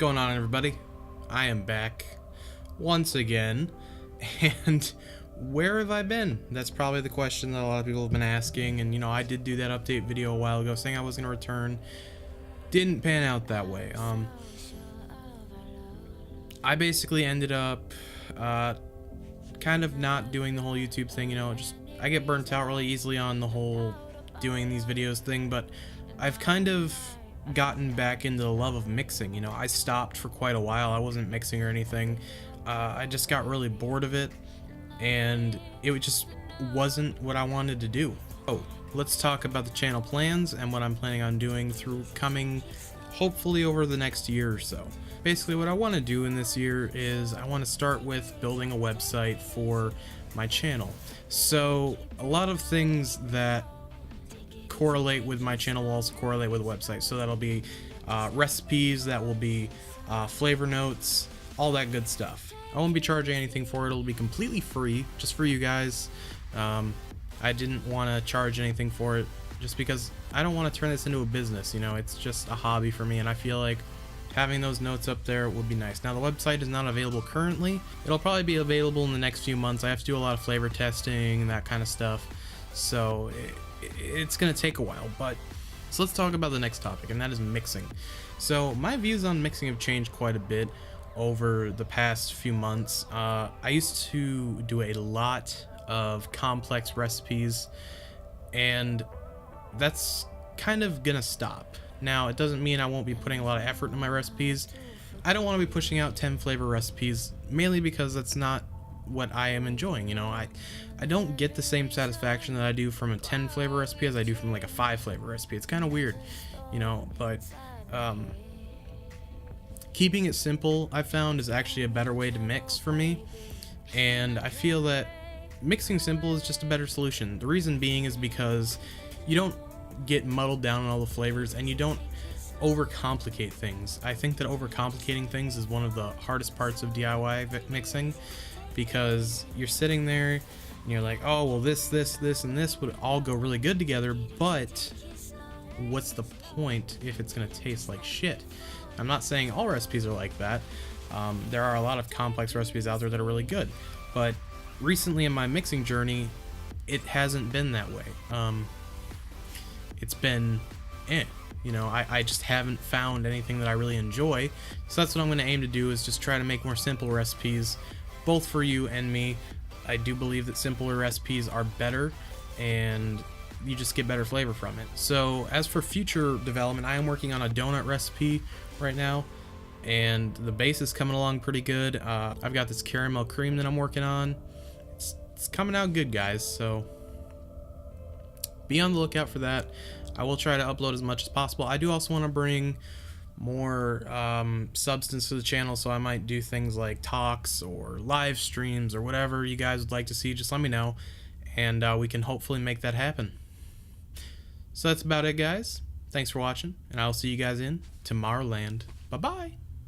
going on, everybody? I am back once again, and where have I been? That's probably the question that a lot of people have been asking. And I did do that update video a while ago saying I was going to return. Didn't pan out that way. I basically ended up kind of not doing the whole YouTube thing. I get burnt out really easily on the whole doing these videos thing, but I've kind of gotten back into the love of mixing. I stopped for quite a while. I wasn't mixing or anything. I just got really bored of it, and it just wasn't what I wanted to do. Oh, let's talk about the channel plans and what I'm planning on doing through coming hopefully over the next year or so. Basically what I want to do in this year is I want to start with building a website for my channel. So a lot of things that correlate with my channel will also correlate with the website. So that'll be recipes, that will be flavor notes, all that good stuff. I won't be charging anything for it. It'll be completely free, just for you guys. I didn't want to charge anything for it just because I don't want to turn this into a business. It's just a hobby for me, and I feel like having those notes up there would be nice. Now, the website is not available currently. It'll probably be available in the next few months. I have to do a lot of flavor testing and that kind of stuff, so it's gonna take a while. But so let's talk about the next topic, and that is mixing. So my views on mixing have changed quite a bit over the past few months. I used to do a lot of complex recipes, and that's kind of gonna stop. Now, it doesn't mean I won't be putting a lot of effort into my recipes. I don't want to be pushing out 10 flavor recipes, mainly because that's not what I am enjoying. I don't get the same satisfaction that I do from a 10 flavor recipe as I do from like a 5 flavor recipe. It's kind of weird, but keeping it simple, I found, is actually a better way to mix for me, and I feel that mixing simple is just a better solution. The reason being is because you don't get muddled down on all the flavors, and you don't overcomplicate things. I think that overcomplicating things is one of the hardest parts of DIY mixing, because you're sitting there and you're like, oh well, this and this would all go really good together, but what's the point if it's gonna taste like shit? I'm not saying all recipes are like that. There are a lot of complex recipes out there that are really good, but recently in my mixing journey, it hasn't been that way. It's been I just haven't found anything that I really enjoy. So that's what I'm going to aim to do, is just try to make more simple recipes, both for you and me. I do believe that simpler recipes are better, and you just get better flavor from it. So as for future development, I am working on a donut recipe right now, and the base is coming along pretty good. I've got this caramel cream that I'm working on. It's coming out good, guys, so be on the lookout for that. I will try to upload as much as possible. I do also want to bring more substance to the channel, so I might do things like talks or live streams or whatever you guys would like to see. Just let me know, and we can hopefully make that happen. So that's about it, guys. Thanks for watching, and I'll see you guys in Tomorrowland. Bye-bye.